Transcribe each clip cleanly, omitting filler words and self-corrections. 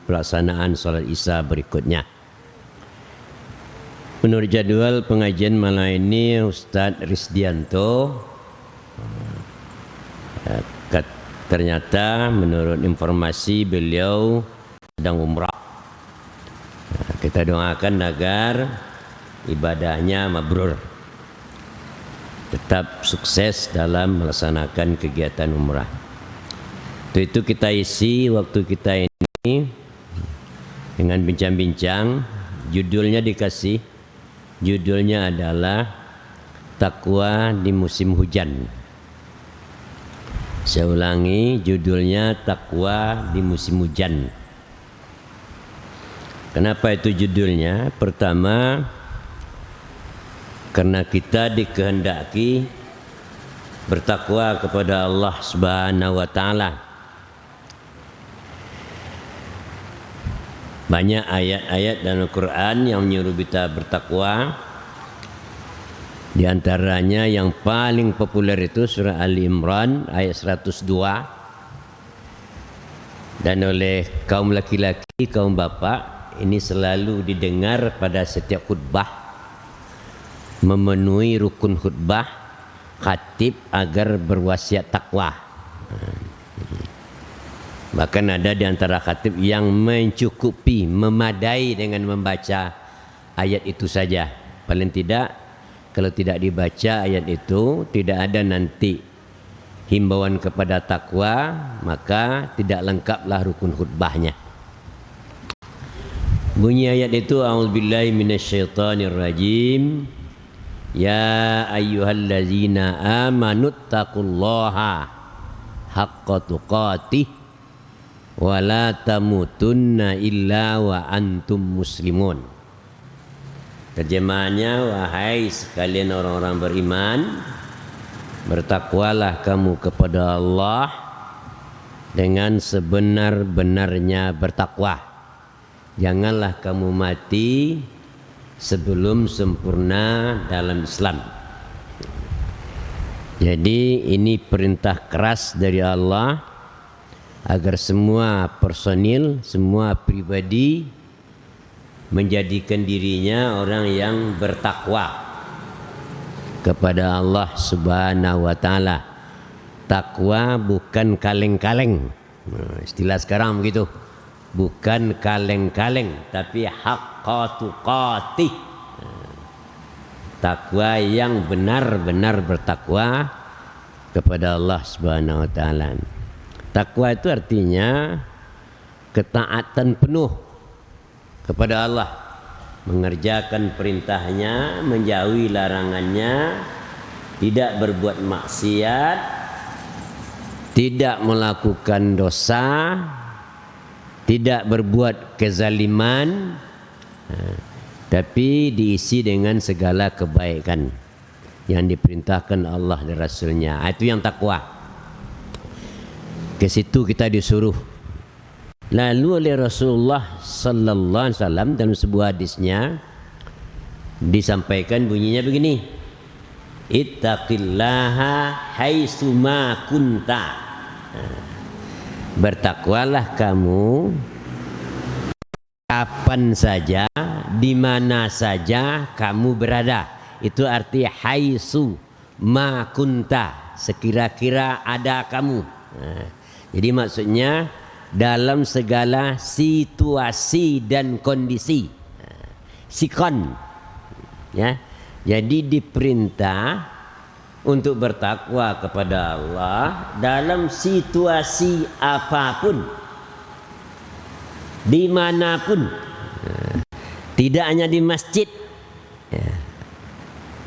pelaksanaan sholat Isya berikutnya. Menurut jadwal pengajian malam ini Ustadz Risdianto ternyata menurut informasi beliau sedang umrah. Kita doakan agar ibadahnya mabrur, tetap sukses dalam melaksanakan kegiatan umrah. Untuk itu kita isi waktu kita ini dengan bincang-bincang. Judulnya adalah takwa di musim hujan. Saya ulangi, judulnya takwa di musim hujan. Kenapa itu judulnya? Pertama, karena kita dikehendaki bertakwa kepada Allah Subhanahu wa taala. Banyak ayat-ayat dalam Al-Quran yang menyuruh kita bertakwa. Di antaranya yang paling populer itu surah Ali Imran ayat 102. Dan oleh kaum laki-laki, kaum bapak, ini selalu didengar pada setiap khutbah. Memenuhi rukun khutbah khatib agar berwasiat takwa. Bahkan ada di antara khatib yang mencukupi, memadai dengan membaca ayat itu saja. Paling tidak, kalau tidak dibaca ayat itu, tidak ada nanti himbauan kepada takwa, maka tidak lengkaplah rukun khutbahnya. Bunyi ayat itu, a'udzubillahi minasyaitonirrajim. Ya ayyuhallazina amanuttaqullaha haqqa tuqatih wa la tamutunna illa wa antum muslimun. Terjemahannya, wahai sekalian orang-orang beriman, bertakwalah kamu kepada Allah dengan sebenar-benarnya bertakwa. Janganlah kamu mati sebelum sempurna dalam Islam. Jadi ini perintah keras dari Allah agar semua personil, semua pribadi menjadikan dirinya orang yang bertakwa kepada Allah Subhanahu wa taala. Takwa bukan kaleng-kaleng. Istilah sekarang begitu. Bukan kaleng-kaleng, tapi haqqa tuqatih. Takwa yang benar-benar bertakwa kepada Allah Subhanahu wa taala. Takwa itu artinya ketaatan penuh kepada Allah, mengerjakan perintahnya, menjauhi larangannya, tidak berbuat maksiat, tidak melakukan dosa, tidak berbuat kezaliman, tapi diisi dengan segala kebaikan yang diperintahkan Allah dan Rasulnya. Itu yang takwa. Ke situ kita disuruh. Lalu oleh Rasulullah sallallahu alaihi wasallam dalam sebuah hadisnya disampaikan bunyinya begini. Ittaqillaha haitsuma kunta. Bertakwalah kamu kapan saja, di mana saja kamu berada. Itu arti haitsu ma kunta, sekira-kira ada kamu. Jadi maksudnya dalam segala situasi dan kondisi. Sikon, ya. Jadi diperintah untuk bertakwa kepada Allah dalam situasi apapun, dimanapun. Tidak hanya di masjid.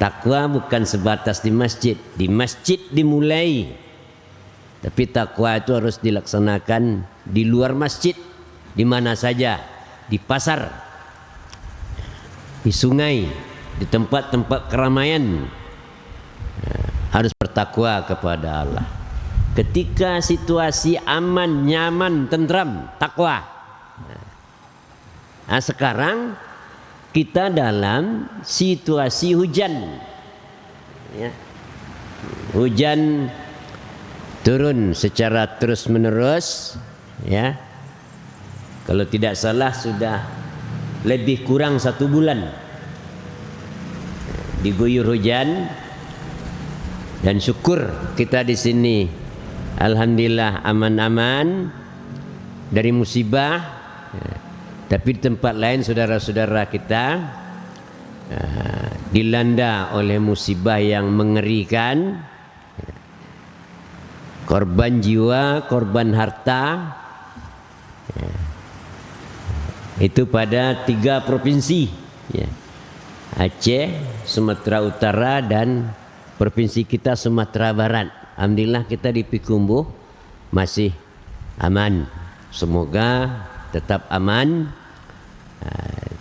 Takwa bukan sebatas di masjid. Di masjid dimulai. Tapi takwa itu harus dilaksanakan di luar masjid, di mana saja, di pasar, di sungai, di tempat-tempat keramaian. Harus bertakwa kepada Allah. Ketika situasi aman, nyaman, tentram, takwa. Nah, sekarang kita dalam situasi hujan. Ya. Hujan turun secara terus menerus, ya. Kalau tidak salah sudah lebih kurang 1 bulan diguyur hujan, dan syukur kita di sini alhamdulillah aman-aman dari musibah. Tapi di tempat lain saudara-saudara kita dilanda oleh musibah yang mengerikan, korban jiwa, korban harta, itu pada 3 provinsi, Aceh, Sumatera Utara, dan provinsi kita Sumatera Barat. Alhamdulillah kita di Pikumbuh masih aman. Semoga tetap aman,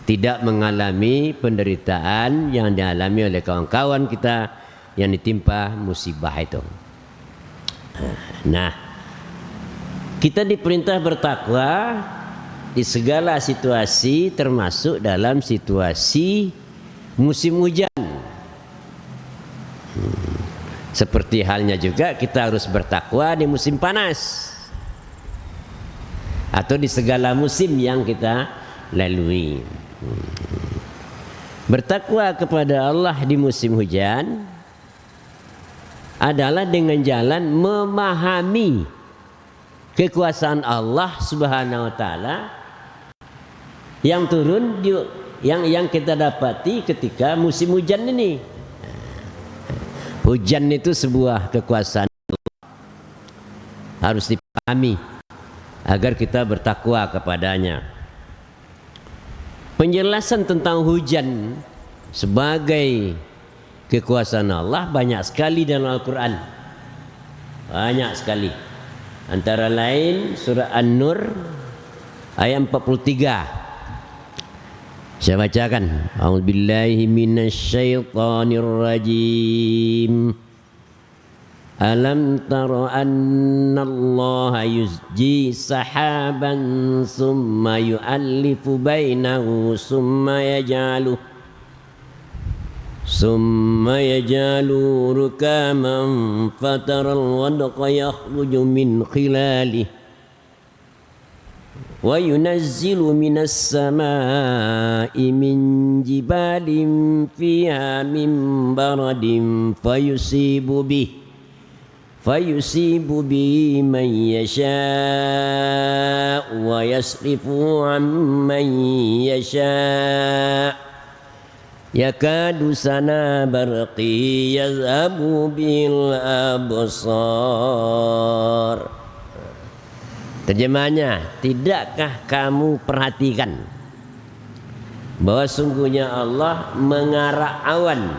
tidak mengalami penderitaan yang dialami oleh kawan-kawan kita yang ditimpa musibah itu. Nah, kita diperintah bertakwa di segala situasi, termasuk dalam situasi musim hujan. Seperti halnya juga kita harus bertakwa di musim panas atau di segala musim yang kita lalui. Bertakwa kepada Allah di musim hujan adalah dengan jalan memahami kekuasaan Allah Subhanahu wa taala yang turun yang kita dapati ketika musim hujan ini. Hujan itu sebuah kekuasaan Allah, harus dipahami agar kita bertakwa kepadanya. Penjelasan tentang hujan sebagai kekuasaan Allah banyak sekali dalam Al-Quran, banyak sekali. Antara lain surah An-Nur ayat 43. Saya bacakan. A'udzubillahi minasyaitonir rajim. Alam tara annallaha yusji sahaban summa yu'allifu bainahu summa yajalu rukaman fataral wadqa yakhruju min khilalihi wa yunazzilu minas samaa'i min jibalin fiha min baradin fayusibu bihi man yasha'u wa yasrifu amman yasha'u yakadu sana barqi yazhabu bil absar. Terjemahnya, tidakkah kamu perhatikan bahwa sungguhnya Allah mengarak awan,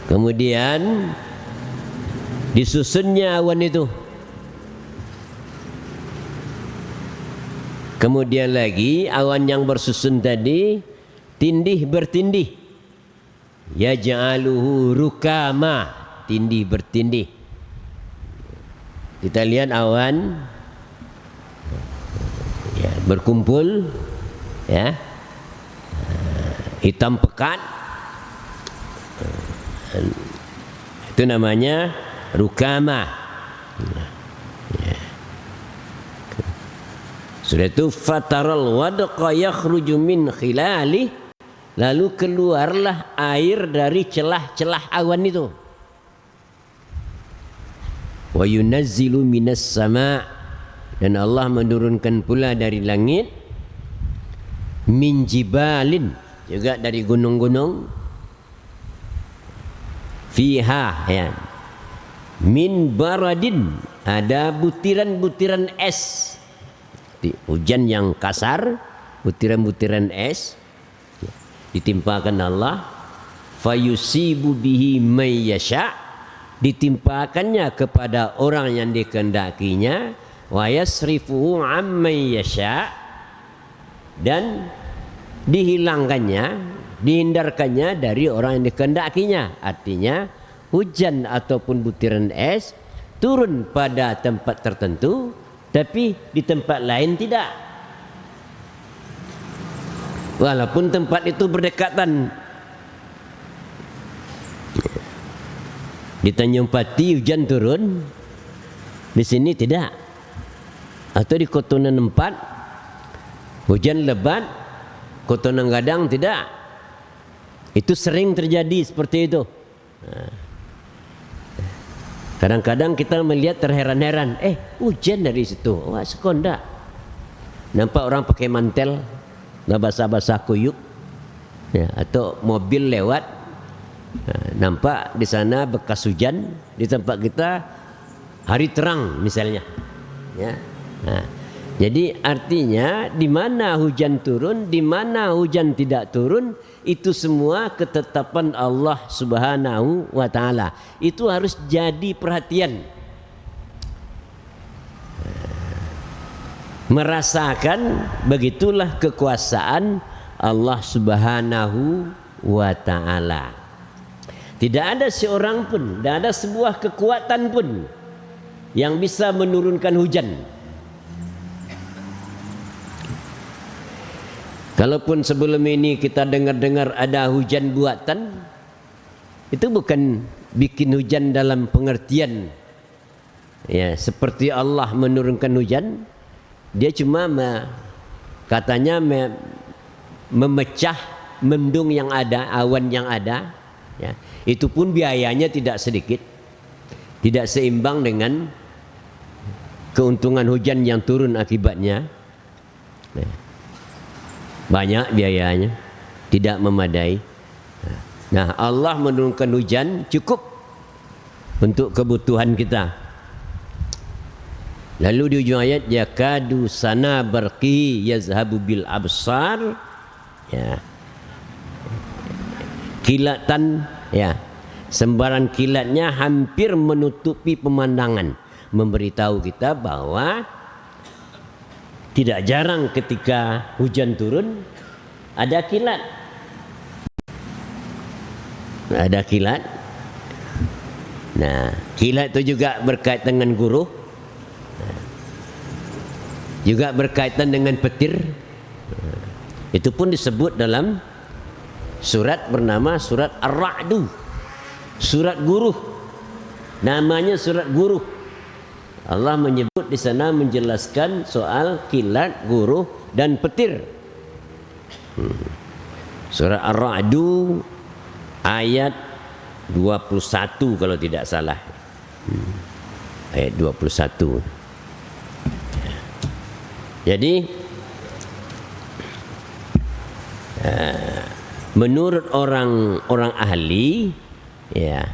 kemudian disusunnya awan itu, kemudian lagi awan yang bersusun tadi tindih bertindih, yaj'aluhu rukama, tindih bertindih. Kita lihat awan ya, berkumpul ya, hitam pekat, itu namanya rukama. Sudah itu fataral wadqa yakhruju min khilali, lalu keluarlah air dari celah-celah awan itu. Wa yunazzilu minas sama', dan Allah menurunkan pula dari langit, min jibalin, juga dari gunung-gunung, fiha ya, min baradin, ada butiran-butiran es. Hujan yang kasar, butiran-butiran es ditimpakan Allah, fayusibu bihi may yasha', ditimpakannya kepada orang yang dikehendakinya, wa yasrifu amman yasha', dan dihilangkannya, dihindarkannya dari orang yang dikehendakinya. Artinya hujan ataupun butiran es turun pada tempat tertentu, tapi di tempat lain tidak, walaupun tempat itu berdekatan. Di Tanjung Pati hujan turun, di sini tidak. Atau di Kotonan 4 hujan lebat, Kotonan Gadang tidak. Itu sering terjadi seperti itu. Kadang-kadang kita melihat terheran-heran, hujan dari situ, wah sekonda. Nampak orang pakai mantel, nggak basah-basah kuyuk, ya, atau mobil lewat, nampak di sana bekas hujan. Di tempat kita hari terang misalnya, ya. Nah, jadi artinya di mana hujan turun, di mana hujan tidak turun, itu semua ketetapan Allah Subhanahu wa taala. Itu harus jadi perhatian. Merasakan begitulah kekuasaan Allah Subhanahu wa taala. Tidak ada seorang pun, tidak ada sebuah kekuatan pun yang bisa menurunkan hujan. Kalaupun sebelum ini kita dengar-dengar ada hujan buatan, itu bukan bikin hujan dalam pengertian ya seperti Allah menurunkan hujan. Dia cuma katanya memecah mendung yang ada, awan yang ada, ya. Itu pun biayanya tidak sedikit, tidak seimbang dengan keuntungan hujan yang turun akibatnya. Banyak biayanya, tidak memadai. Nah, Allah menurunkan hujan cukup untuk kebutuhan kita. Lalu di ujung ayat, yakadu sana barqi yazhabu bil absar, ya. Kilatan, ya, sembaran kilatnya hampir menutupi pemandangan, memberitahu kita bahwa tidak jarang ketika hujan turun ada kilat. Ada kilat. Nah, kilat itu juga berkaitan dengan guruh, juga berkaitan dengan petir. Itu pun disebut dalam surat bernama surat Ar-Ra'du, surat guruh. Namanya surat guruh. Allah menyebut di sana menjelaskan soal kilat, guruh dan petir. Surah Ar-Ra'du ayat 21 kalau tidak salah. Ayat 21. Jadi menurut orang ahli, ya,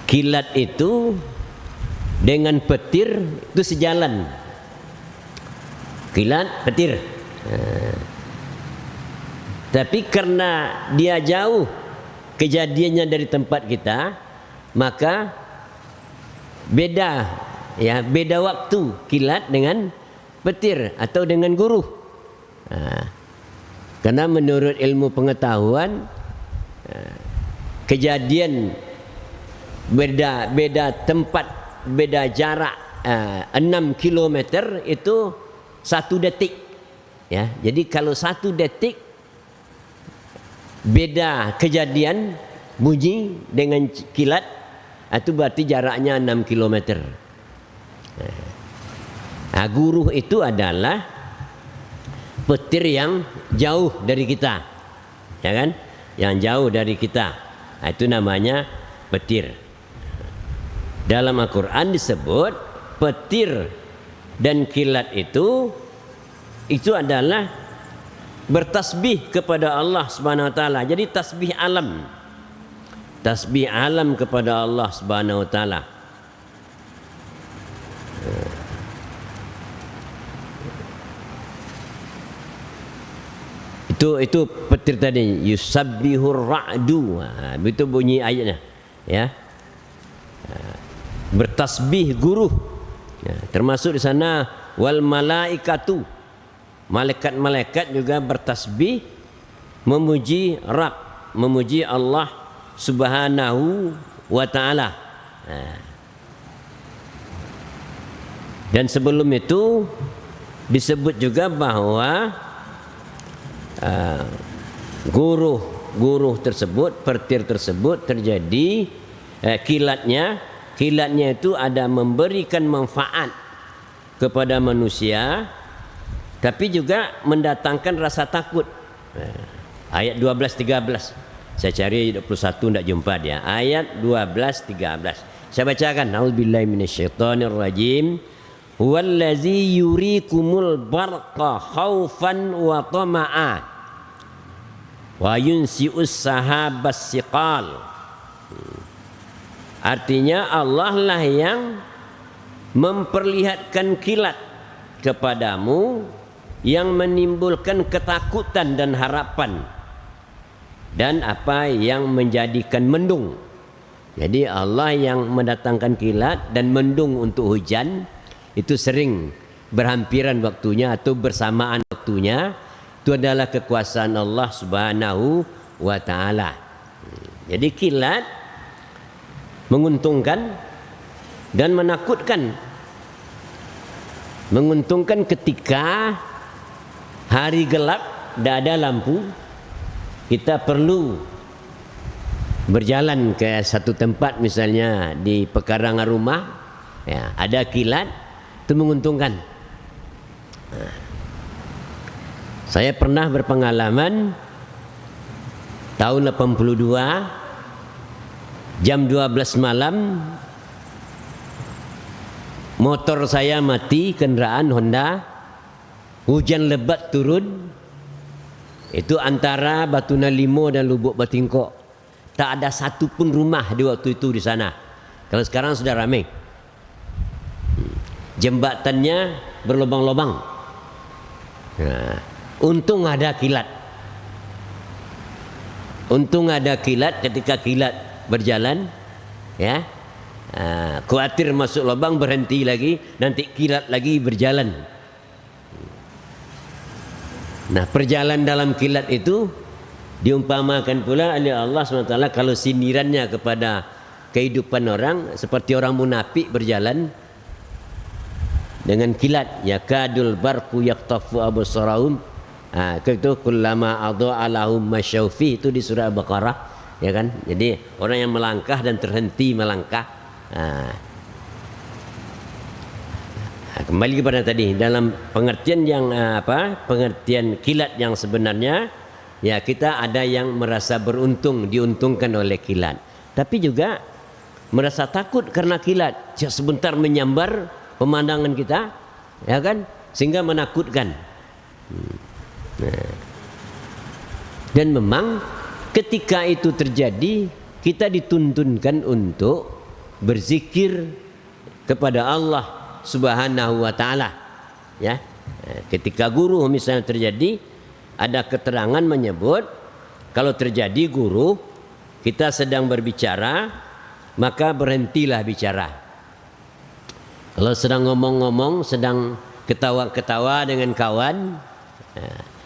kilat itu dengan petir itu sejalan. Kilat, petir. Tapi karena dia jauh kejadiannya dari tempat kita, maka beda, ya, beda waktu kilat dengan petir atau dengan guruh. Karena menurut ilmu pengetahuan, kejadian beda tempat, beda jarak 6 km itu 1 detik, ya. Jadi kalau 1 detik beda kejadian bunyi dengan kilat, itu berarti jaraknya 6 km. Guruh itu adalah petir yang jauh dari kita, ya kan? Yang jauh dari kita, itu namanya petir. Dalam Al-Quran disebut petir dan kilat itu adalah bertasbih kepada Allah Subhanahu wa taala. Jadi tasbih alam. Tasbih alam kepada Allah Subhanahu wa taala. Itu petir tadi, yusabbihur ra'du. Itu bunyi ayatnya, ya. Bertasbih guruh, ya, termasuk di sana wal malaikatu, malaikat-malaikat juga bertasbih memuji Rabb, memuji Allah Subhanahu wa taala. Dan sebelum itu disebut juga bahwa guruh tersebut, petir tersebut terjadi kilatnya itu ada memberikan manfaat kepada manusia, tapi juga mendatangkan rasa takut. Ayat 12-13. Saya cari 21 tidak jumpa dia. Ayat 12-13. Saya bacakan. A'udzubillahi minasyaitonirrajim. Huwallazi yurikumul barqa khaufan wa tama'a wa yunsi'us sahabas siqal. Artinya Allah lah yang memperlihatkan kilat kepadamu yang menimbulkan ketakutan dan harapan, dan apa yang menjadikan mendung. Jadi Allah yang mendatangkan kilat dan mendung untuk hujan itu sering berhampiran waktunya atau bersamaan waktunya. Itu adalah kekuasaan Allah Subhanahu wa ta'ala. Jadi kilat menguntungkan dan menakutkan. Menguntungkan ketika hari gelap, tidak ada lampu, kita perlu berjalan ke satu tempat, misalnya di pekarangan rumah, ya, ada kilat, itu menguntungkan. Saya pernah berpengalaman tahun 82, jam 12 malam, motor saya mati, kendaraan Honda, hujan lebat turun. Itu antara Batuna Limo dan Lubuk Batingkok. Tak ada satu pun rumah di waktu itu di sana. Kalau sekarang sudah ramai. Jembatannya berlubang-lubang. Nah, untung ada kilat. Untung ada kilat. Ketika kilat berjalan, ya, khawatir masuk lubang, berhenti lagi, nanti kilat lagi berjalan. Nah, perjalanan dalam kilat itu diumpamakan pula oleh Allah SWT kalau sindirannya kepada kehidupan orang, seperti orang munafik berjalan dengan kilat. Yakadul barqu yaqtafu absarahum. Itu kullama adha'a lahum masyaufi, itu di surah Al-Baqarah, ya kan? Jadi orang yang melangkah dan terhenti melangkah. Kembali kepada tadi, dalam pengertian yang pengertian kilat yang sebenarnya, ya, kita ada yang merasa beruntung, diuntungkan oleh kilat, tapi juga merasa takut karena kilat sebentar menyambar pemandangan kita, ya kan, sehingga menakutkan. Dan memang ketika itu terjadi, kita dituntunkan untuk berzikir kepada Allah Subhanahu wa ta'ala, ya. Ketika guru misalnya terjadi, ada keterangan menyebut kalau terjadi guru kita sedang berbicara, maka berhentilah bicara. Kalau sedang ngomong-ngomong, sedang ketawa-ketawa dengan kawan,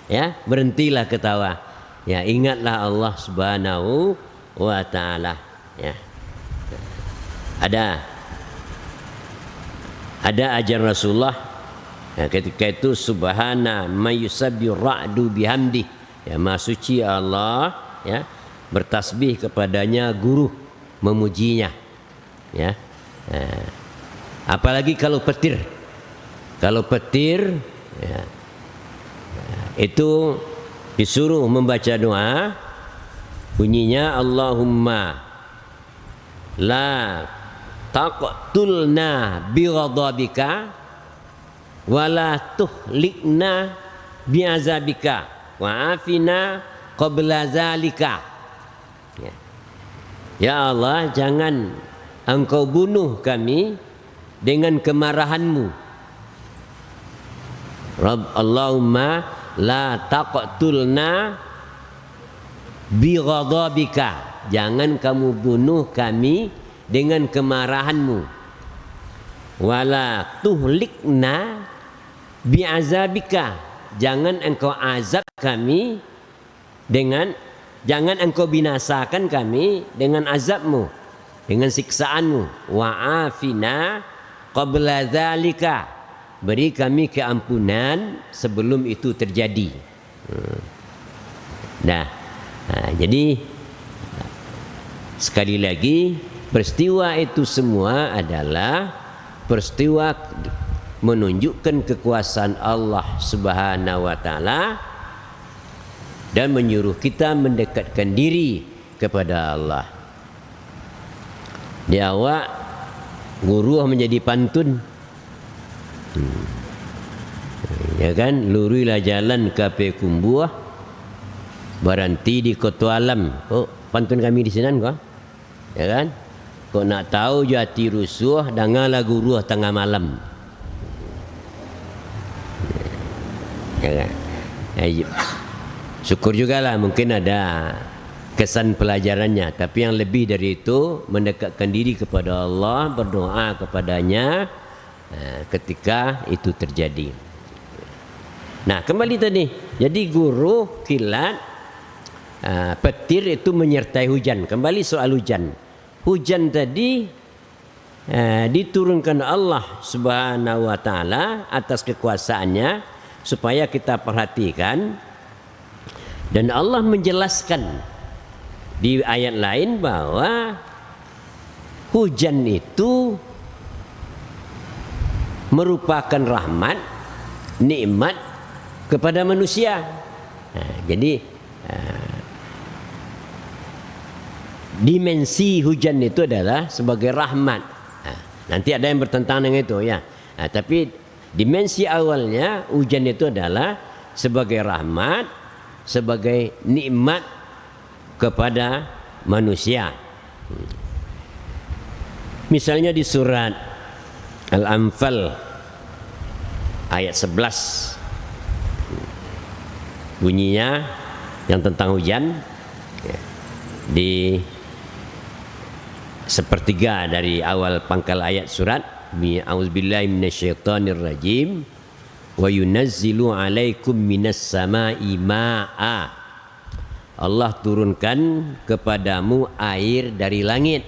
ya, berhentilah ketawa. Ya, ingatlah Allah Subhanahu wa ta'ala, ya. Ada ajaran Rasulullah, ya, ketika itu subhana mayusabbihu ra'du bihamdi, ya, maha suci Allah, ya, bertasbih kepadanya guru, memujinya, ya. Apalagi kalau petir, ya, itu disuruh membaca doa, bunyinya Allahumma la taqtulna bighadabika wala tuhlikna bi'azabika wa afina qabla zalika. Ya Allah, jangan engkau bunuh kami dengan kemarahanmu. Allahumma la taqtulna bighadabika, jangan kamu bunuh kami dengan kemarahanmu. Wala tuhlikna bi'azabika, jangan engkau azab kami dengan, jangan engkau binasakan kami dengan azabmu, dengan siksaanmu. Wa afina qabla dzalika, beri kami keampunan sebelum itu terjadi. Jadi sekali lagi, peristiwa itu semua adalah peristiwa menunjukkan kekuasaan Allah Subhanahu wa taala dan menyuruh kita mendekatkan diri kepada Allah. Di awak guru menjadi pantun. Ya kan, lurilah jalan kape kumbuah, berhenti di kota alam. Oh, pantun kami di sini kok. Ya kan? Kau nak tahu jati rusuh, dengarlah guru tengah malam. Ya kan? Syukur jugalah mungkin ada kesan pelajarannya, tapi yang lebih dari itu mendekatkan diri kepada Allah, berdoa kepadanya ketika itu terjadi. Nah, kembali tadi, jadi guru, kilat, petir itu menyertai hujan. Kembali soal hujan. Hujan tadi diturunkan Allah Subhanahu wa taala atas kekuasaannya supaya kita perhatikan, dan Allah menjelaskan di ayat lain bahwa hujan itu merupakan rahmat, nikmat kepada manusia. Jadi dimensi hujan itu adalah sebagai rahmat. Nanti ada yang bertentangan dengan itu ya. Tapi dimensi awalnya hujan itu adalah sebagai rahmat, sebagai nikmat kepada manusia. Misalnya di surat Al-Anfal ayat 11 bunyinya yang tentang hujan, di sepertiga dari awal pangkal ayat surat, A'udzubillahi minasyaitonirrajim, wa yunazzilu 'alaikum minas sama'i ma'a. Allah turunkan kepadamu air dari langit,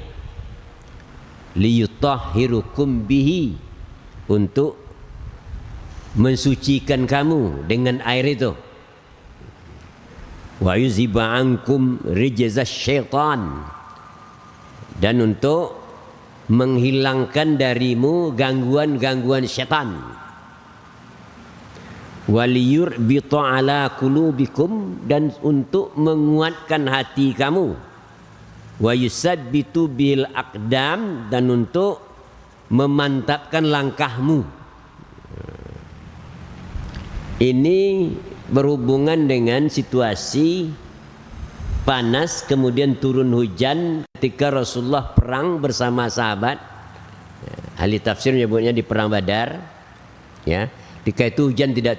liyutahhirukum bihi, untuk mensucikan kamu dengan air itu, wa yuzhiba ankum rijzas syaitan, dan untuk menghilangkan darimu gangguan-gangguan syaitan, waliyurbita ala qulubikum, dan untuk menguatkan hati kamu, wa yusabbitu bil aqdam, dan untuk memantapkan langkahmu. Ini berhubungan dengan situasi panas kemudian turun hujan ketika Rasulullah perang bersama sahabat. Ahli tafsir menyebutnya di perang Badar, ya. Ketika itu hujan tidak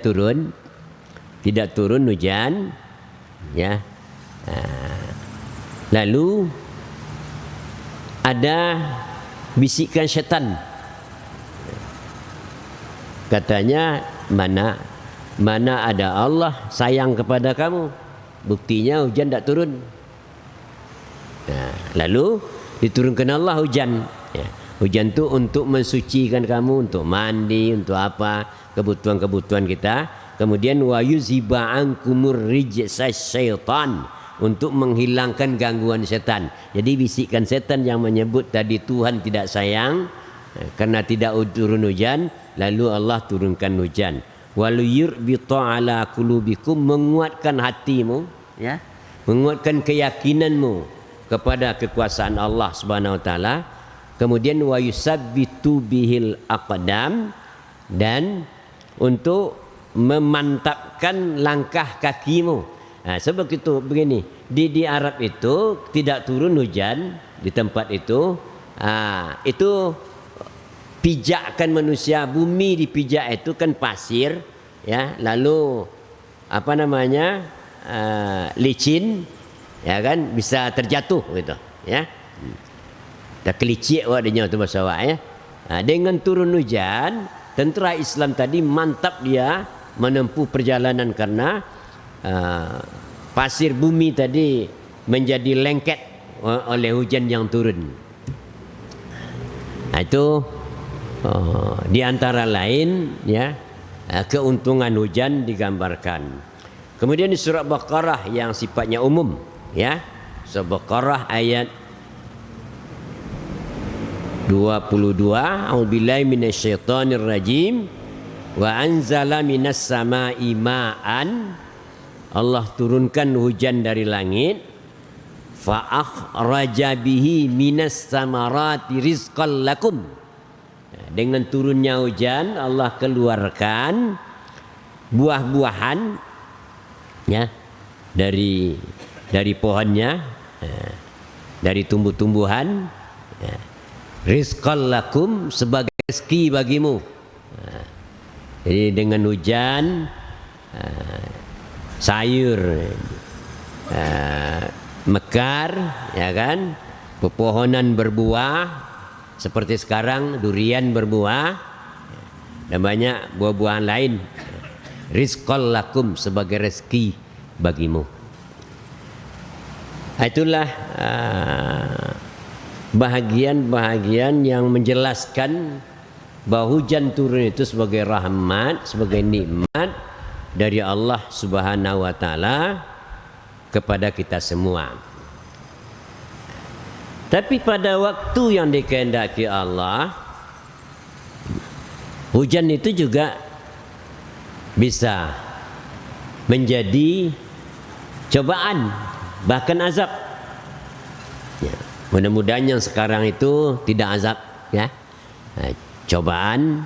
turun hujan, ya. Lalu ada bisikan setan, katanya mana ada Allah sayang kepada kamu, buktinya hujan tidak turun. Nah, lalu diturunkan Allah hujan, ya. Hujan itu untuk mensucikan kamu, untuk mandi, untuk apa, kebutuhan-kebutuhan kita. Kemudian wa yuzhiba ankumur rijsas syaitan, untuk menghilangkan gangguan setan. Jadi bisikan setan yang menyebut tadi Tuhan tidak sayang karena tidak turun hujan, lalu Allah turunkan hujan. Waliyurbita ala qulubikum, menguatkan hatimu, ya, menguatkan keyakinanmu kepada kekuasaan Allah Subhanahu wa taala. Kemudian wa yusabbitu bihil aqdam, dan untuk memantapkan langkah kakimu. Nah, sebab itu begini, di Arab itu tidak turun hujan di tempat itu. Itu pijakan manusia, bumi dipijak itu kan pasir, ya, lalu apa namanya, licin, ya kan, bisa terjatuh gitu, ya. Tak kelicik wadanya tu bahasa awak, ya. Dengan turun hujan, tentera Islam tadi mantap dia menempuh perjalanan karena pasir bumi tadi menjadi lengket oleh hujan yang turun. Itu di antara lain, ya, keuntungan hujan digambarkan. Kemudian di surah Baqarah yang sifatnya umum, ya, surah Baqarah ayat 22, a'udzubillahi minasyaitonirrajim, wa anzala minas sama'i ma'an, Allah turunkan hujan dari langit, fa akhraja bihi minas samarati rizqan lakum. Dengan turunnya hujan Allah keluarkan buah-buahan ya dari pohonnya, dari tumbuh-tumbuhan, rizqan lakum, sebagai rezeki bagimu. Jadi dengan hujan sayur mekar, ya kan, pepohonan berbuah seperti sekarang durian berbuah dan banyak buah-buahan lain. Rizqan lakum, sebagai rezeki bagimu. Itulah bahagian-bahagian yang menjelaskan bahwa hujan turun itu sebagai rahmat, sebagai nikmat dari Allah Subhanahu wa taala kepada kita semua. Tapi pada waktu yang dikehendaki Allah, hujan itu juga bisa menjadi cobaan, bahkan azab. Ya, mudah-mudahan yang sekarang itu tidak azab, ya. Cobaan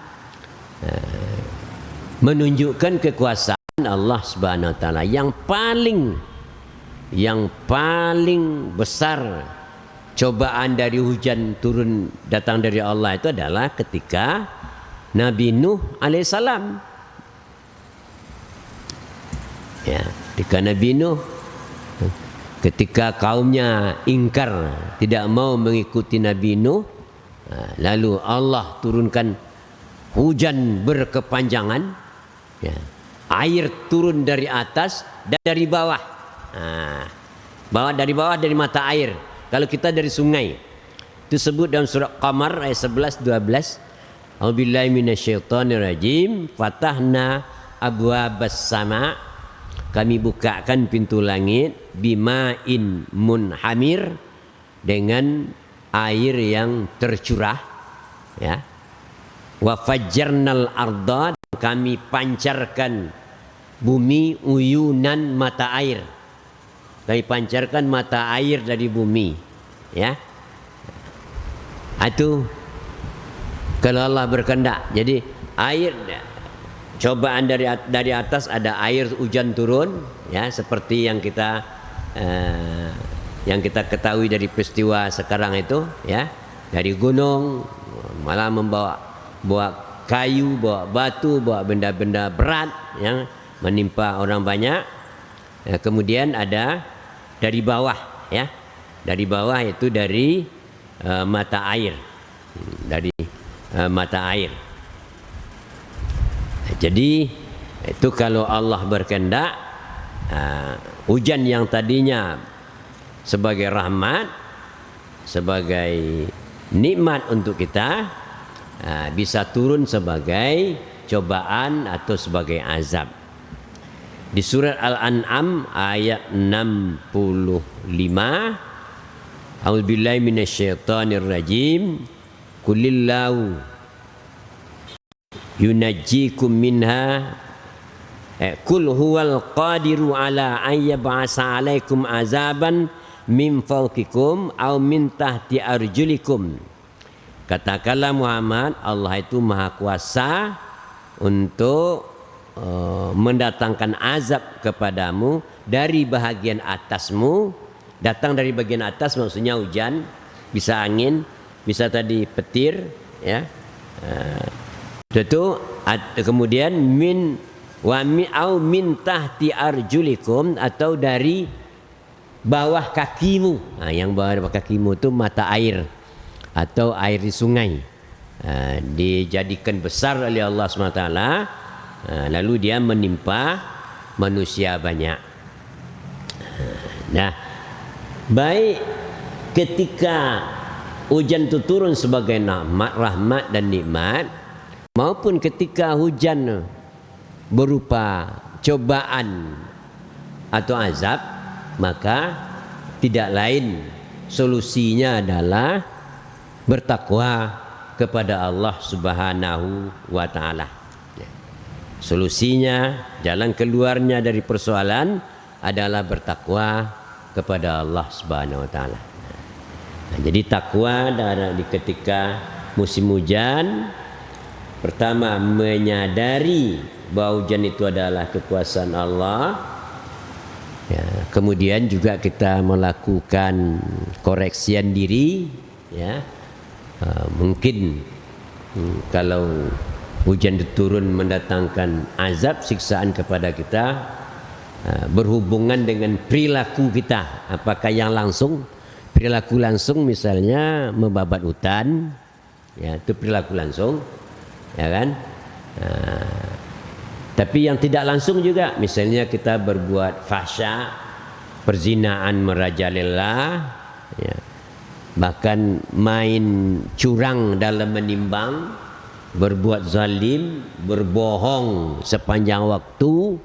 menunjukkan kekuasaan Allah Subhanahu wa taala yang paling besar. Cobaan dari hujan turun datang dari Allah itu adalah ketika Nabi Nuh alaihissalam. Ya, ketika Nabi Nuh, ketika kaumnya ingkar, tidak mau mengikuti Nabi Nuh, lalu Allah turunkan hujan berkepanjangan, ya, air turun dari atas dan dari bawah. Dari bawah dari mata air. Kalau kita dari sungai, itu sebut dalam surat Qamar ayat 11-12. A'udzubillahi minasyaitonirrajim. Fatahna abwabas sama, kami bukakan pintu langit, bima'in munhamir, dengan air yang tercurah, ya. Wa fajjarnal arda, kami pancarkan bumi uyunan mata air. Kami pancarkan mata air dari bumi, ya. Itu kalau Allah berkehendak. Jadi air, cobaan dari atas, ada air hujan turun, ya, seperti yang kita ketahui dari peristiwa sekarang itu, ya, dari gunung malah membawa kayu, bawa batu, bawa benda-benda berat yang menimpa orang banyak. Kemudian ada dari bawah, ya, dari bawah itu dari mata air, dari mata air. Jadi itu kalau Allah berkehendak, hujan yang tadinya sebagai rahmat, sebagai nikmat untuk kita, bisa turun sebagai cobaan atau sebagai azab. Di surat Al-An'am ayat 65, A'udzubillahi minasyaitonirrajim. Qulillahu yunajjikum minha, qul huwal qadiru ala an yab'asa 'alaikum azaban min fawqikum aw min tahti arjulikum. Katakanlah Muhammad, Allah itu maha kuasa untuk mendatangkan azab kepadamu dari bahagian atasmu. Datang dari bagian atas maksudnya hujan, bisa angin, bisa tadi petir, ya. Itu kemudian min tahti arjulikum, atau dari bawah kakimu. Yang bawah kakimu itu mata air atau air di sungai, dijadikan besar oleh Allah SWT. Lalu dia menimpa manusia banyak. Nah, baik ketika hujan itu turun sebagai rahmat dan nikmat, maupun ketika hujan berupa cobaan atau azab, maka tidak lain solusinya adalah bertakwa kepada Allah Subhanahu wa taala. Solusinya, jalan keluarnya dari persoalan adalah bertakwa kepada Allah Subhanahu wa taala. Nah, jadi takwa di ketika musim hujan, pertama menyadari bahwa hujan itu adalah kekuasaan Allah. Ya, kemudian juga kita melakukan koreksian diri, ya. Mungkin kalau hujan turun mendatangkan azab, siksaan kepada kita, berhubungan dengan perilaku kita. Apakah yang langsung, perilaku langsung misalnya membabat hutan, ya itu perilaku langsung, ya kan. Tapi yang tidak langsung juga, misalnya kita berbuat fahsya, perzinaan merajalela, ya, bahkan main curang dalam menimbang, berbuat zalim, berbohong sepanjang waktu,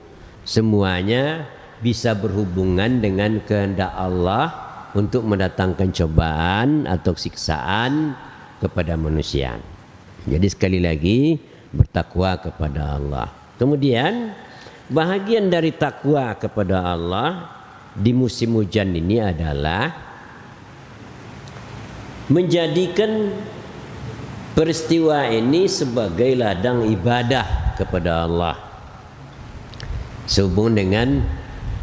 semuanya bisa berhubungan dengan kehendak Allah untuk mendatangkan cobaan atau siksaan kepada manusia. Jadi sekali lagi bertakwa kepada Allah. Kemudian bahagian dari takwa kepada Allah di musim hujan ini adalah menjadikan peristiwa ini sebagai ladang ibadah kepada Allah. Sehubung dengan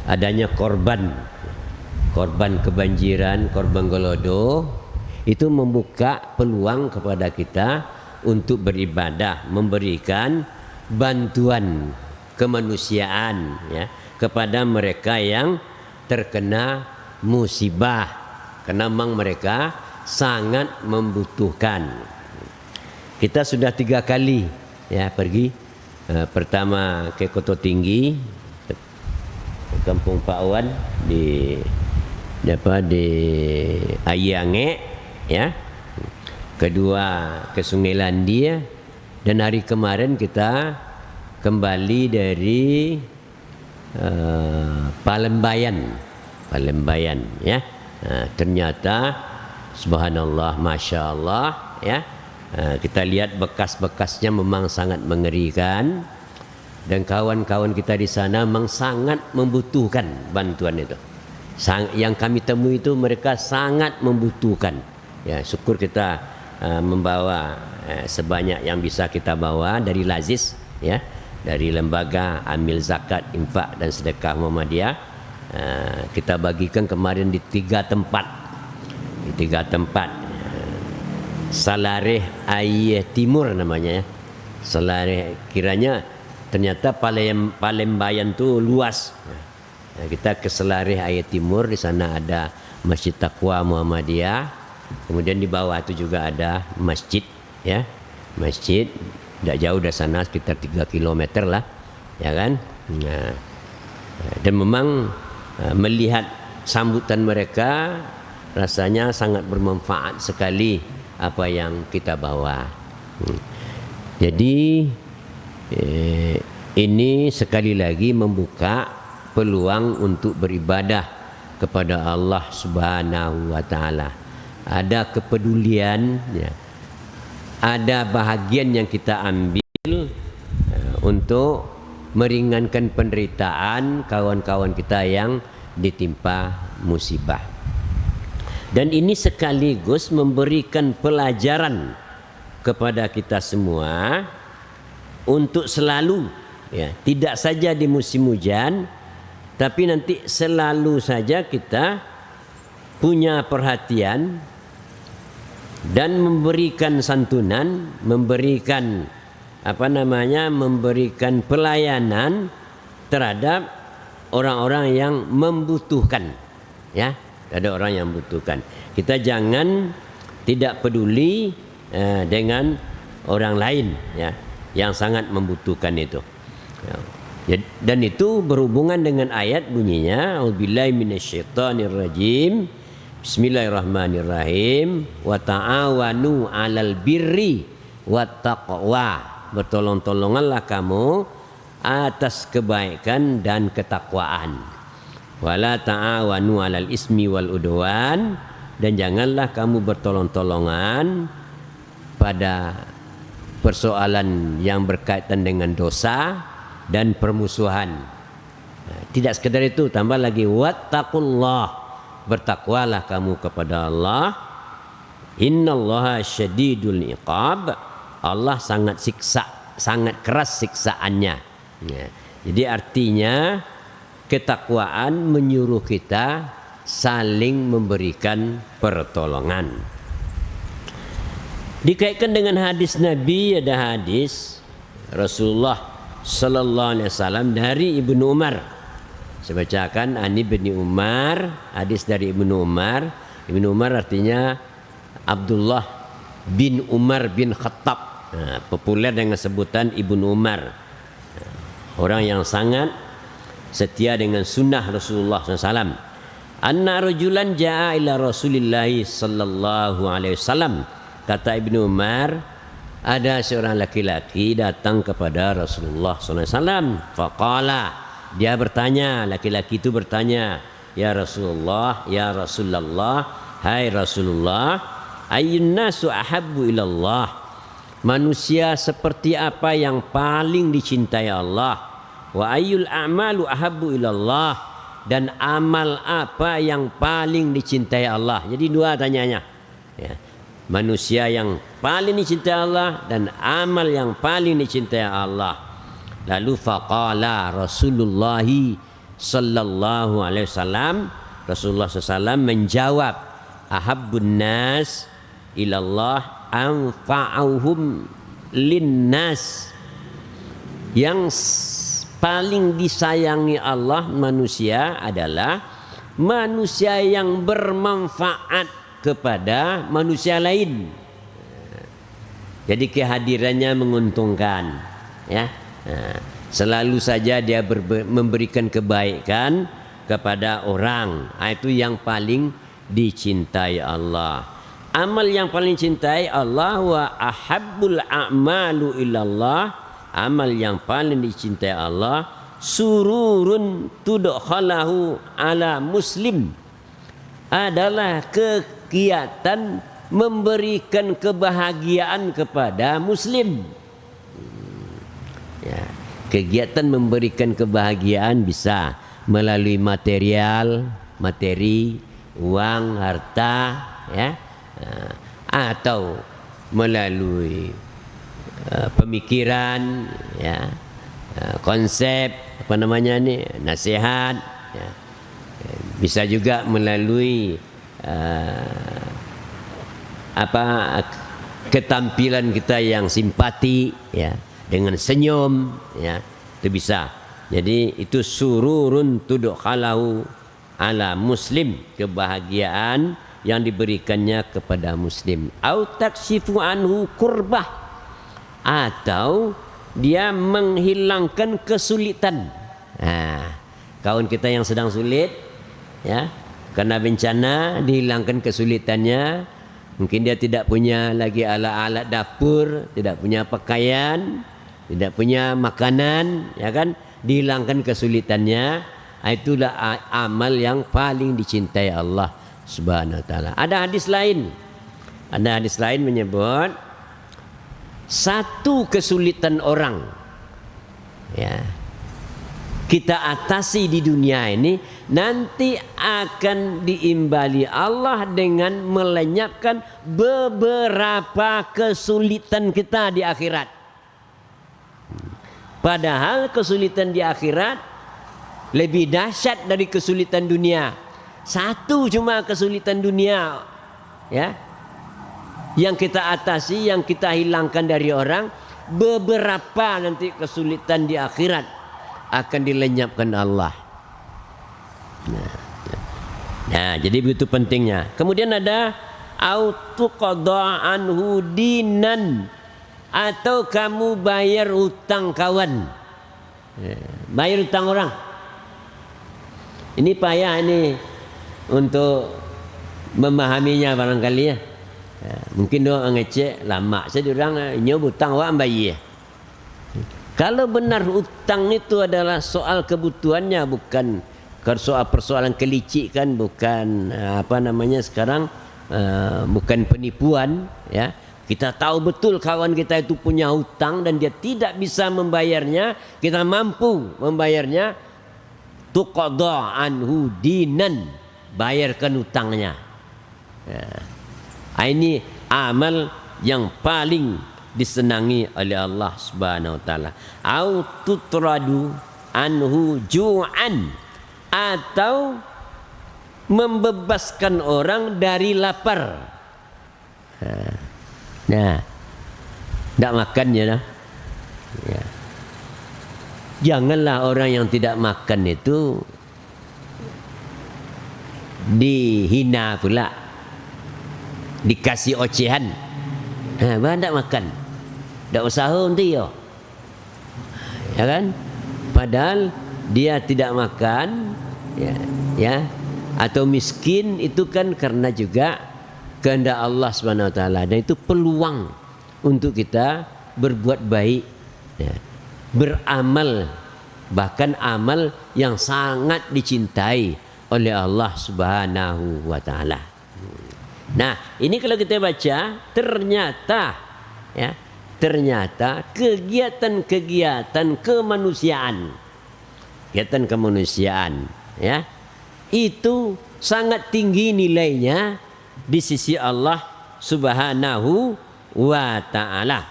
adanya korban kebanjiran, korban Golodo, itu membuka peluang kepada kita untuk beribadah, memberikan bantuan kemanusiaan, ya, kepada mereka yang terkena musibah, karena memang mereka sangat membutuhkan. Kita sudah 3 kali, ya, pergi. Pertama ke Koto Tinggi, ke Kampung Pak Wan di Ayange, ya. Kedua ke Sungai Landia, dan hari kemarin kita kembali dari Palembayan, ya. Ternyata subhanallah, masya Allah, ya. Kita lihat bekas-bekasnya memang sangat mengerikan, dan kawan-kawan kita di sana memang sangat membutuhkan bantuan itu. Yang kami temui itu mereka sangat membutuhkan. Ya, syukur kita membawa sebanyak yang bisa kita bawa dari Lazis, ya, dari lembaga amil zakat, infak dan sedekah Muhammadiyah. Kita bagikan kemarin di 3 tempat, Salareh Ayeh Timur namanya, ya. Salareh, kiranya ternyata Palembayan tu luas. Kita ke Salareh Ayeh Timur, di sana ada Masjid Taqwa Muhammadiyah. Kemudian di bawah itu juga ada masjid, ya, masjid tidak jauh dari sana, sekitar 3 km lah, ya kan. Nah, dan memang melihat sambutan mereka rasanya sangat bermanfaat sekali apa yang kita bawa. Jadi ini sekali lagi membuka peluang untuk beribadah kepada Allah Subhanahu wa taala. Ada kepedulian, ya. Ada bahagian yang kita ambil untuk meringankan penderitaan kawan-kawan kita yang ditimpa musibah. Dan ini sekaligus memberikan pelajaran kepada kita semua untuk selalu, ya, tidak saja di musim hujan, tapi nanti selalu saja kita punya perhatian dan memberikan santunan, memberikan memberikan pelayanan terhadap orang-orang yang membutuhkan, ya, ada orang yang membutuhkan. Kita jangan tidak peduli dengan orang lain, ya, yang sangat membutuhkan itu. Dan itu berhubungan dengan ayat bunyinya, A'udzubillahi minasyaitonirrajim. Bismillahirrahmanirrahim. Wa ta'awanu 'alal birri wat taqwa. Bertolong-tolonganlah kamu atas kebaikan dan ketakwaan. Wala ta'awanu 'alal ismi wal udwan, dan janganlah kamu bertolong-tolongan pada persoalan yang berkaitan dengan dosa dan permusuhan. Tidak sekedar itu, tambah lagi wattaqullah, bertakwalah kamu kepada Allah. Innallaha syadidul iqab, Allah sangat siksa, sangat keras siksaannya. Ya. Jadi artinya ketakwaan menyuruh kita saling memberikan pertolongan. Dikaitkan dengan hadis Nabi, ada hadis Rasulullah sallallahu alaihi wasallam dari Ibnu Umar. Saya bacakan Ani bin Umar, hadis dari Ibnu Umar. Ibnu Umar artinya Abdullah bin Umar bin Khattab. Populer dengan sebutan Ibnu Umar. Orang yang sangat setia dengan sunnah Rasulullah SAW. Anna rajulan ja'a ila Rasulillahi sallallahu alaihi wasallam. Kata Ibnu Umar, ada seorang laki-laki datang kepada Rasulullah sallallahu alaihi wasallam. Faqala, dia bertanya, laki-laki itu bertanya, ya Rasulullah, ya Rasulullah, hai Rasulullah, ayyun nasu ahabbu ilallah. Manusia seperti apa yang paling dicintai Allah? Wa ayyul a'malu ahabbu ilallah, dan amal apa yang paling dicintai Allah? Jadi dua tanyanya. Ya. Manusia yang paling dicintai Allah dan amal yang paling dicintai Allah. Lalu faqala Rasulullah sallallahu alaihi wasallam, Rasulullah SAW menjawab, ahabbun nas ilallah anfa'uhum linnas. Yang paling disayangi Allah manusia adalah manusia yang bermanfaat kepada manusia lain. Jadi kehadirannya menguntungkan, ya. Selalu saja dia memberikan kebaikan kepada orang. Itu yang paling dicintai Allah. Amal yang paling cintai Allah, wa ahabbul a'malu ilallah, amal yang paling dicintai Allah, sururun tudkhalahu ala muslim, adalah kegiatan memberikan kebahagiaan kepada muslim. Ya, kegiatan memberikan kebahagiaan bisa melalui material, materi, uang, harta, ya, atau melalui pemikiran, ya, konsep, apa namanya ini, nasihat, ya. Bisa juga melalui ketampilan kita yang simpati, ya, dengan senyum, ya, itu bisa. Jadi itu sururun tudkhalahu ala muslim, kebahagiaan yang diberikannya kepada muslim. Au takshifu anhu kurbah, atau dia menghilangkan kesulitan. Kawan kita yang sedang sulit, ya, karena bencana, dihilangkan kesulitannya. Mungkin dia tidak punya lagi alat-alat dapur, tidak punya pakaian, tidak punya makanan, ya kan, dihilangkan kesulitannya. Itulah amal yang paling dicintai Allah Subhanahu wa taala. Ada hadis lain menyebut satu kesulitan orang, ya, kita atasi di dunia ini, nanti akan diimbali Allah dengan melenyapkan beberapa kesulitan kita di akhirat. Padahal kesulitan di akhirat lebih dahsyat dari kesulitan dunia. Satu cuma kesulitan dunia, ya, yang kita atasi, yang kita hilangkan dari orang, beberapa nanti kesulitan di akhirat akan dilenyapkan Allah. Nah, jadi begitu pentingnya. Kemudian ada autuqadha anhu dinan, atau kamu bayar utang kawan, bayar utang orang. Ini payah ini untuk memahaminya barangkali, ya. Mungkin doang ngecek lama saya orang nyoba utang awak bayar. Kalau benar utang itu adalah soal kebutuhannya, bukan soal persoalan kelicikan, bukan apa namanya sekarang, bukan penipuan, ya. Kita tahu betul kawan kita itu punya hutang dan dia tidak bisa membayarnya, kita mampu membayarnya, tuqadha anhu dinan, bayarkan hutangnya. Ini amal yang paling disenangi oleh Allah Subhanahu wa taala. Au tutradu anhu ju'an, atau membebaskan orang dari lapar. Nah, tidak makan ya. Janganlah orang yang tidak makan itu dihina pula, dikasih ocehan. Bah tidak makan, tidak usaha nanti ya kan? Padahal dia tidak makan, ya, atau miskin itu kan karena juga kehendak Allah Subhanahu wa taala, dan itu peluang untuk kita berbuat baik, ya, beramal, bahkan amal yang sangat dicintai oleh Allah Subhanahu wa taala. Nah, ini kalau kita baca ternyata kegiatan kemanusiaan, ya, itu sangat tinggi nilainya di sisi Allah Subhanahu wa ta'ala.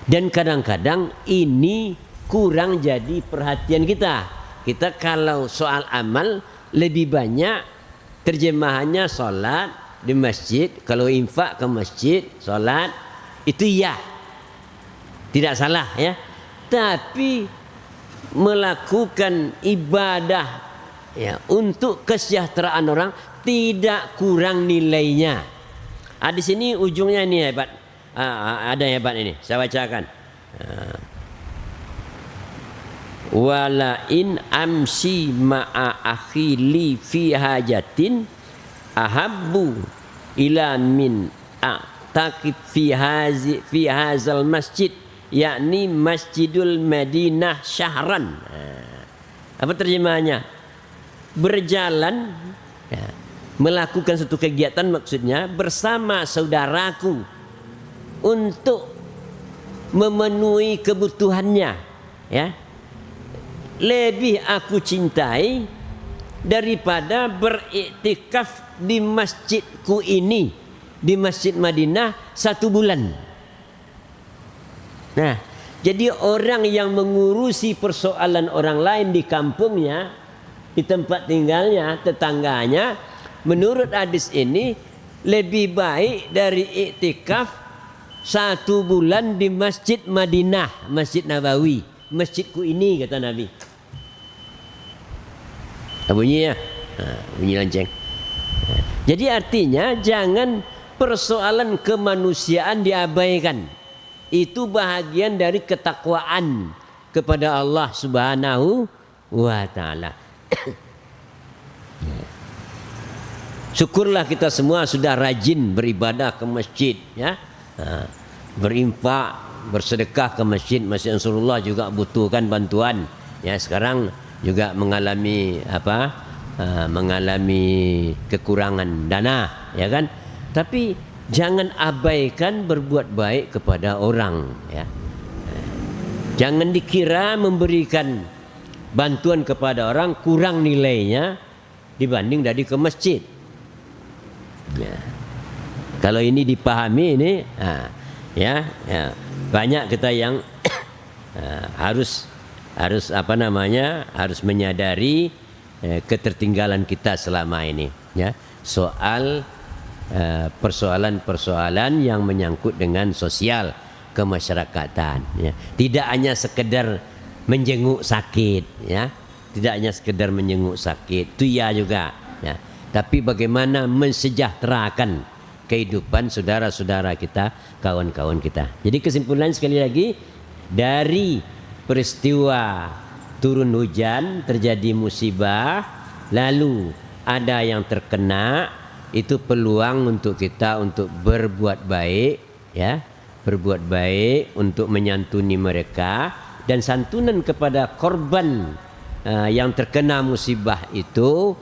Dan kadang-kadang ini kurang jadi perhatian kita. Kita kalau soal amal lebih banyak terjemahannya sholat di masjid. Kalau infak ke masjid, sholat itu ya, tidak salah ya. Tapi melakukan ibadah, ya, untuk kesejahteraan orang tidak kurang nilainya. Di sini ujungnya ini hebat. Ada hebat ini. Saya bacakan. Wala in amsi ma'a akhili fi hajatin ahabbu ila min a'taqib fi hazal masjid, yakni Masjidul Madinah syahran. Apa terjemahannya? Berjalan, ya, melakukan satu kegiatan, maksudnya bersama saudaraku untuk memenuhi kebutuhannya, ya, lebih aku cintai daripada beriktikaf di masjidku ini, di Masjid Madinah 1 bulan. Nah, jadi orang yang mengurusi persoalan orang lain di kampungnya, di tempat tinggalnya, tetangganya, menurut hadis ini lebih baik dari iktikaf 1 bulan di Masjid Madinah, Masjid Nabawi, masjidku ini, kata Nabi. Bunyinya, bunyi lonceng. Jadi artinya jangan persoalan kemanusiaan diabaikan. Itu bahagian dari ketakwaan kepada Allah Subhanahu wa ta'ala. Syukurlah kita semua sudah rajin beribadah ke masjid, ya, berinfak, bersedekah ke masjid. Masjid Ansarullah juga butuhkan bantuan, ya, sekarang juga mengalami mengalami kekurangan dana, ya kan? Tapi jangan abaikan berbuat baik kepada orang, ya. Jangan dikira memberikan bantuan kepada orang kurang nilainya dibanding dari ke masjid. Ya. Kalau ini dipahami ini, ya, banyak kita yang harus harus menyadari ketertinggalan kita selama ini, ya, soal persoalan-persoalan yang menyangkut dengan sosial kemasyarakatan, ya. Tidak hanya sekedar menjenguk sakit, ya, tidak hanya sekedar menjenguk sakit, itu ya juga, ya. Tapi bagaimana mensejahterakan kehidupan saudara-saudara kita, kawan-kawan kita. Jadi kesimpulan sekali lagi, dari peristiwa turun hujan, terjadi musibah, lalu ada yang terkena, itu peluang untuk kita untuk berbuat baik, ya, berbuat baik untuk menyantuni mereka, dan santunan kepada korban yang terkena musibah itu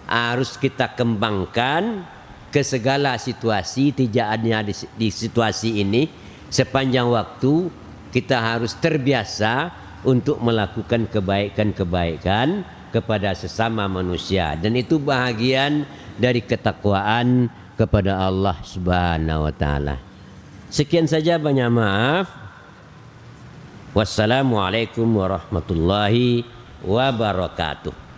harus kita kembangkan ke segala situasi, tidak hanya di situasi ini. Sepanjang waktu kita harus terbiasa untuk melakukan kebaikan-kebaikan kepada sesama manusia, dan itu bahagian dari ketakwaan kepada Allah Subhanahu wa taala. Sekian saja, banyak maaf. Wassalamualaikum warahmatullahi wabarakatuh.